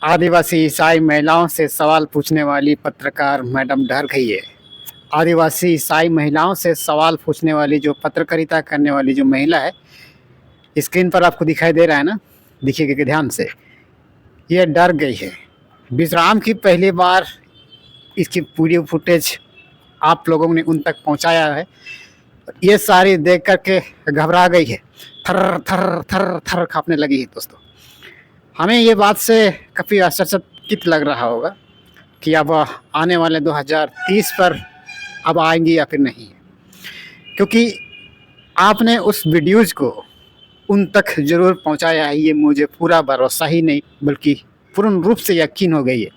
आदिवासी ईसाई महिलाओं से सवाल पूछने वाली पत्रकार मैडम डर गई है। आदिवासी ईसाई महिलाओं से सवाल पूछने वाली जो पत्रकारिता करने वाली जो महिला है, स्क्रीन पर आपको दिखाई दे रहा है ना, देखिएगा ध्यान से। ये डर गई है। विश्राम की पहली बार इसकी पूरी फुटेज आप लोगों ने उन तक पहुंचाया है। ये सारी देख करके घबरा गई है, थर थर थर थर कांपने लगी है। दोस्तों, हमें ये बात से काफ़ी आश्चर्यचकित लग रहा होगा कि अब आने वाले 2030 पर अब आएंगी या फिर नहीं, क्योंकि आपने उस वीडियोज़ को उन तक ज़रूर पहुंचाया है। ये मुझे पूरा भरोसा ही नहीं बल्कि पूर्ण रूप से यकीन हो गई है।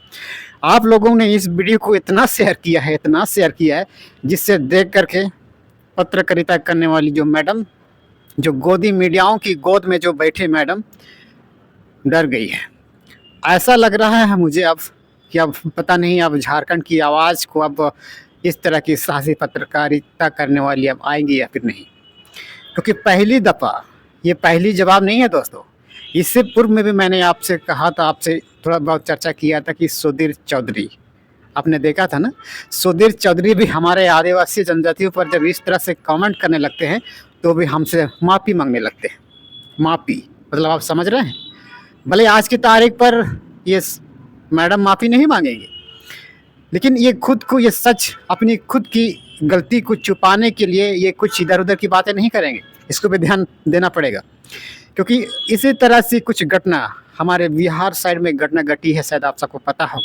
आप लोगों ने इस वीडियो को इतना शेयर किया है जिससे देख करके पत्रकारिता करने वाली जो मैडम, जो गोदी मीडियाओं की गोद में जो बैठे मैडम, डर गई है। ऐसा लग रहा है मुझे अब कि अब पता नहीं अब झारखंड की आवाज़ को अब इस तरह की साहसी पत्रकारिता करने वाली अब आएंगी या फिर नहीं, क्योंकि पहली दफ़ा ये पहली जवाब नहीं है। दोस्तों, इससे पूर्व में भी मैंने आपसे कहा था, आपसे थोड़ा बहुत चर्चा किया था कि सुधीर चौधरी, आपने देखा था ना, सुधीर चौधरी भी हमारे आदिवासी जनजातियों पर जब इस तरह से कमेंट करने लगते हैं तो भी हमसे माफ़ी मांगने लगते हैं। माफ़ी मतलब आप समझ रहे हैं। भले आज की तारीख पर ये मैडम माफ़ी नहीं मांगेंगे, लेकिन ये खुद को, ये सच, अपनी खुद की गलती को छुपाने के लिए ये कुछ इधर उधर की बातें नहीं करेंगे। इसको भी ध्यान देना पड़ेगा, क्योंकि इसी तरह से कुछ घटना हमारे बिहार साइड में घटना घटी है, शायद आप सबको पता हो।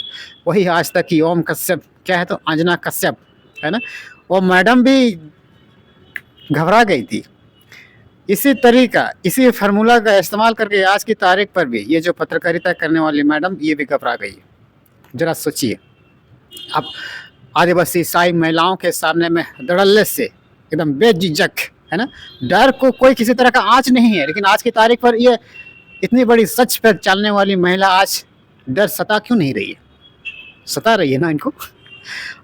वही आज तक की ओम कश्यप, क्या है तो अंजना कश्यप है ना, वो मैडम भी घबरा गई थी। इसी तरीका, इसी फार्मूला का इस्तेमाल करके आज की तारीख पर भी ये जो पत्रकारिता करने वाली मैडम, ये भी घबरा गई है। जरा सोचिए, अब आदिवासी ईसाई महिलाओं के सामने में धड़ल्ले से एकदम बेझिझक, है ना, डर को कोई किसी तरह का आँच नहीं है, लेकिन आज की तारीख पर ये इतनी बड़ी सच पर चलने वाली महिला आज डर सता क्यों नहीं रही है? सता रही है ना इनको।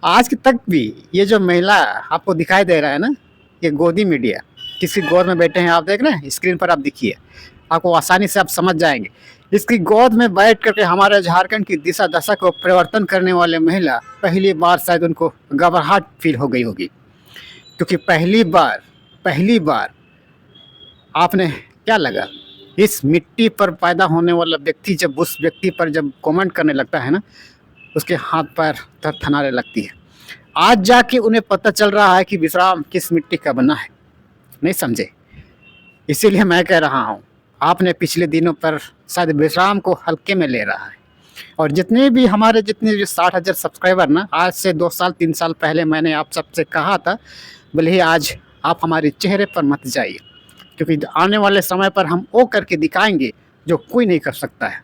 आज तक भी ये जो महिला आपको दिखाई दे रहा है ना, ये गोदी मीडिया, किसकी गोद में बैठे हैं आप देख रहे हैं, स्क्रीन पर आप देखिए, आपको आसानी से आप समझ जाएंगे। इसकी गोद में बैठ करके हमारे झारखंड की दिशा दशा को परिवर्तन करने वाले महिला, पहली बार शायद उनको घबराहट फील हो गई होगी, क्योंकि पहली बार आपने क्या लगा, इस मिट्टी पर पैदा होने वाला व्यक्ति जब उस व्यक्ति पर जब कमेंट करने लगता है ना, उसके हाथ पैर थरथराने लगती है। आज जाके उन्हें पता चल रहा है कि विश्राम किस मिट्टी का बना है। नहीं समझे? इसीलिए मैं कह रहा हूँ, आपने पिछले दिनों पर शायद विश्राम को हल्के में ले रहा है। और जितने भी 60,000 सब्सक्राइबर ना, आज से 2 साल 3 साल पहले मैंने आप सबसे कहा था, भले ही आज आप हमारे चेहरे पर मत जाइए, क्योंकि आने वाले समय पर हम वो करके दिखाएंगे जो कोई नहीं कर सकता है।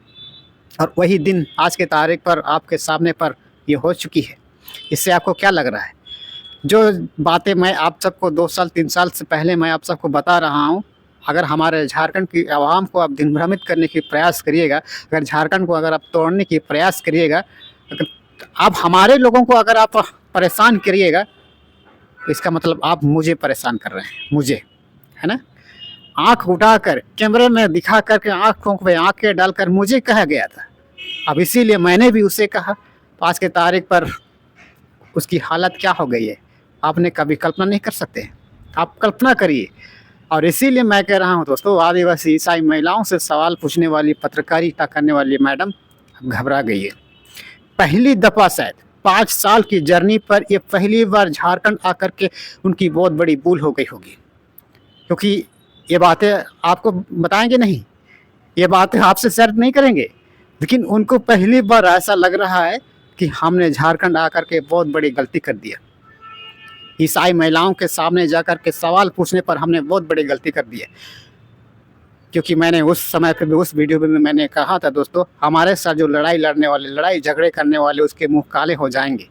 और वही दिन आज के तारीख पर आपके सामने पर ये हो चुकी है। इससे आपको क्या लग रहा है? जो बातें मैं आप सबको 2 साल 3 साल से पहले मैं आप सबको बता रहा हूँ, अगर हमारे झारखंड की आवाम को आप दिग्भ्रमित करने की प्रयास करिएगा, अगर झारखंड को अगर आप तोड़ने की प्रयास करिएगा, अगर आप हमारे लोगों को अगर आप परेशान करिएगा, तो इसका मतलब आप मुझे परेशान कर रहे हैं, मुझे, है ना। आँख उठाकर कैमरे में दिखा करके आँखों पे आँखें डालकर मुझे कहा गया था, अब इसीलिए मैंने भी उसे कहा। तो आज के तारीख पर उसकी हालत क्या हो गई है, आपने कभी कल्पना नहीं कर सकते। आप कल्पना करिए। और इसीलिए मैं कह रहा हूँ दोस्तों, आदिवासी ईसाई महिलाओं से सवाल पूछने वाली पत्रकारिता करने वाली मैडम घबरा गई है। पहली दफ़ा शायद 5 साल की जर्नी पर ये पहली बार झारखंड आकर के उनकी बहुत बड़ी भूल हो गई होगी, क्योंकि ये बातें आपको बताएंगे नहीं, ये बातें आपसे शेयर नहीं करेंगे, लेकिन उनको पहली बार ऐसा लग रहा है कि हमने झारखंड आकर के बहुत बड़ी गलती कर दिया। ईसाई महिलाओं के सामने जाकर के सवाल पूछने पर हमने बहुत बड़ी गलती कर दी है। क्योंकि मैंने उस समय पे भी, उस वीडियो में मैंने कहा था दोस्तों, हमारे साथ जो लड़ाई लड़ने वाले, लड़ाई झगड़े करने वाले, उसके मुंह काले हो जाएंगे।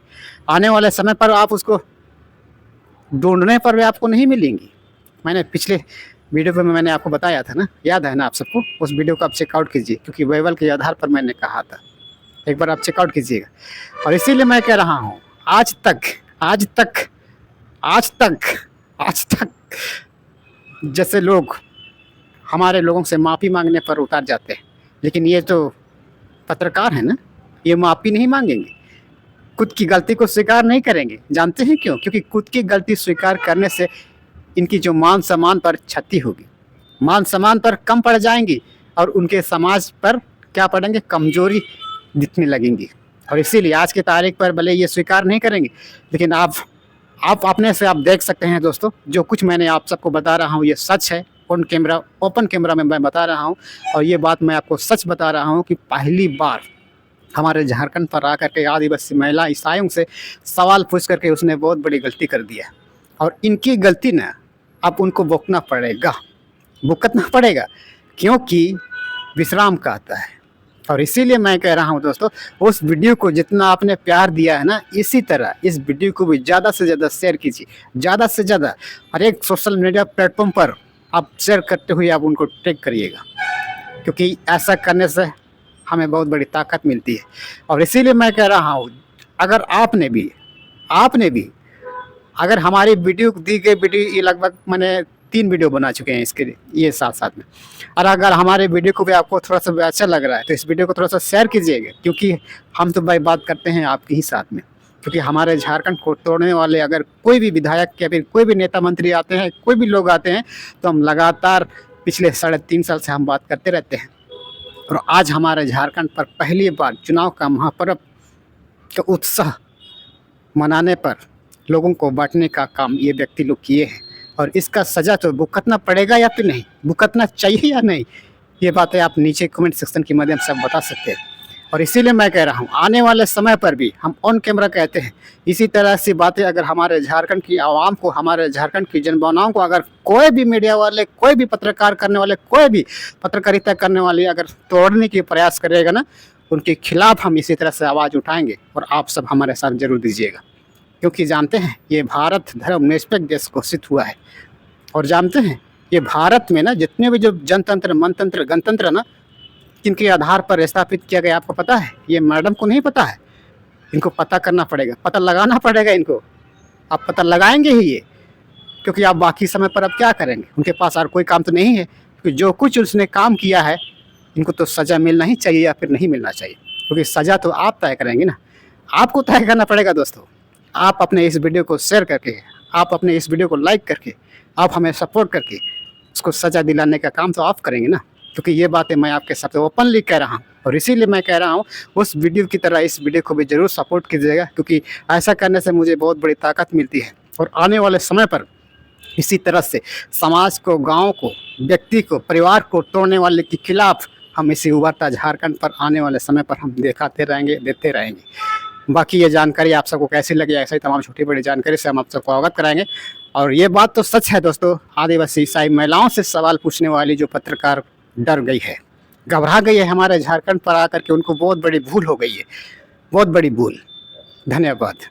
आने वाले समय पर आप उसको ढूंढने पर भी आपको नहीं मिलेंगी। मैंने पिछले वीडियो में मैंने आपको बताया था ना, याद है ना आप सबको? उस वीडियो को आप चेकआउट कीजिए, क्योंकि बाइबल के आधार पर मैंने कहा था, एक बार आप चेकआउट कीजिएगा। और इसीलिए मैं कह रहा हूँ, आज तक जैसे लोग हमारे लोगों से माफ़ी मांगने पर उतर जाते हैं, लेकिन ये तो पत्रकार है ना, ये माफ़ी नहीं मांगेंगे, खुद की गलती को स्वीकार नहीं करेंगे। जानते हैं क्यों? क्योंकि खुद की गलती स्वीकार करने से इनकी जो मान सम्मान पर क्षति होगी, मान सम्मान पर कम पड़ जाएंगी और उनके समाज पर क्या पड़ेंगे, कमजोरी दिखने लगेंगी। और इसीलिए आज की तारीख पर भले ये स्वीकार नहीं करेंगे, लेकिन आप अपने से आप देख सकते हैं दोस्तों, जो कुछ मैंने आप सबको बता रहा हूँ ये सच है। ओपन कैमरा में मैं बता रहा हूँ, और ये बात मैं आपको सच बता रहा हूँ कि पहली बार हमारे झारखंड पर आकर के आदिवासी महिला ईसाइयों से सवाल पूछ करके उसने बहुत बड़ी गलती कर दिया। और इनकी गलती ना अब उनको भुगतना पड़ेगा, क्योंकि विश्राम का आता है। और इसीलिए मैं कह रहा हूं दोस्तों, उस वीडियो को जितना आपने प्यार दिया है ना, इसी तरह इस वीडियो को भी ज़्यादा से ज़्यादा शेयर कीजिए, ज़्यादा से ज़्यादा हर एक सोशल मीडिया प्लेटफॉर्म पर आप शेयर करते हुए आप उनको टैग करिएगा, क्योंकि ऐसा करने से हमें बहुत बड़ी ताकत मिलती है। और इसीलिए मैं कह रहा हूँ, अगर आपने भी अगर हमारी वीडियो दी गई वीडियो, ये लगभग मैंने 3 वीडियो बना चुके हैं इसके ये साथ में, और अगर हमारे वीडियो को भी आपको थोड़ा सा अच्छा लग रहा है तो इस वीडियो को थोड़ा सा शेयर कीजिएगा, क्योंकि हम तो भाई बात करते हैं आपके ही साथ में। क्योंकि हमारे झारखंड को तोड़ने वाले अगर कोई भी विधायक या फिर कोई भी नेता मंत्री आते हैं, कोई भी लोग आते हैं, तो हम लगातार पिछले 3.5 साल से हम बात करते रहते हैं। और आज हमारे झारखंड पर पहली बार चुनाव का महापर्व का उत्साह मनाने पर लोगों को बांटने का काम ये व्यक्ति लोग किए हैं, और इसका सज़ा तो भुगतना पड़ेगा या फिर नहीं, भुगतना चाहिए या नहीं, ये बातें आप नीचे कमेंट सेक्शन के माध्यम से बता सकते हैं। और इसीलिए मैं कह रहा हूँ, आने वाले समय पर भी हम ऑन कैमरा कहते हैं, इसी तरह से बातें अगर हमारे झारखंड की आवाम को, हमारे झारखंड की जनभावनाओं को अगर कोई भी मीडिया वाले, कोई भी पत्रकार करने वाले, कोई भी पत्रकारिता करने वाले अगर तोड़ने की प्रयास करेगा ना, उनके खिलाफ हम इसी तरह से आवाज़ उठाएंगे, और आप सब हमारे साथ जरूर दीजिएगा। क्योंकि जानते हैं ये भारत धर्मनिरपेक्ष देश घोषित हुआ है, और जानते हैं ये भारत में ना जितने भी जो जनतंत्र, मनतंत्र, गणतंत्र ना, किनके आधार पर स्थापित किया गया आपको पता है? ये मैडम को नहीं पता है, इनको पता करना पड़ेगा, पता लगाना पड़ेगा इनको। आप पता लगाएंगे ही ये, क्योंकि आप बाकी समय पर अब क्या करेंगे, उनके पास और कोई काम तो नहीं है। क्योंकि जो कुछ उसने काम किया है, इनको तो सज़ा मिलना ही चाहिए या फिर नहीं मिलना चाहिए, क्योंकि सज़ा तो आप तय करेंगे ना, आपको तय करना पड़ेगा दोस्तों। आप अपने इस वीडियो को शेयर करके, आप अपने इस वीडियो को लाइक करके, आप हमें सपोर्ट करके उसको सज़ा दिलाने का काम तो आप करेंगे ना, क्योंकि ये बातें मैं आपके साथ ओपनली कह रहा हूँ। और इसीलिए मैं कह रहा हूँ, उस वीडियो की तरह इस वीडियो को भी ज़रूर सपोर्ट कीजिएगा, क्योंकि ऐसा करने से मुझे बहुत बड़ी ताकत मिलती है। और आने वाले समय पर इसी तरह से समाज को, गाँव को, व्यक्ति को, परिवार को तोड़ने वाले के खिलाफ हम इसी उभरता झारखंड पर आने वाले समय पर हम देते रहेंगे। बाकी ये जानकारी आप सबको कैसी लगी, ऐसे ही तमाम छोटी बड़ी जानकारी से हम आप सबको अवगत कराएंगे। और ये बात तो सच है दोस्तों, आदिवासी ईसाई महिलाओं से सवाल पूछने वाली जो पत्रकार डर गई है, घबरा गई है, हमारे झारखंड पर आकर के उनको बहुत बड़ी भूल हो गई है, बहुत बड़ी भूल। धन्यवाद।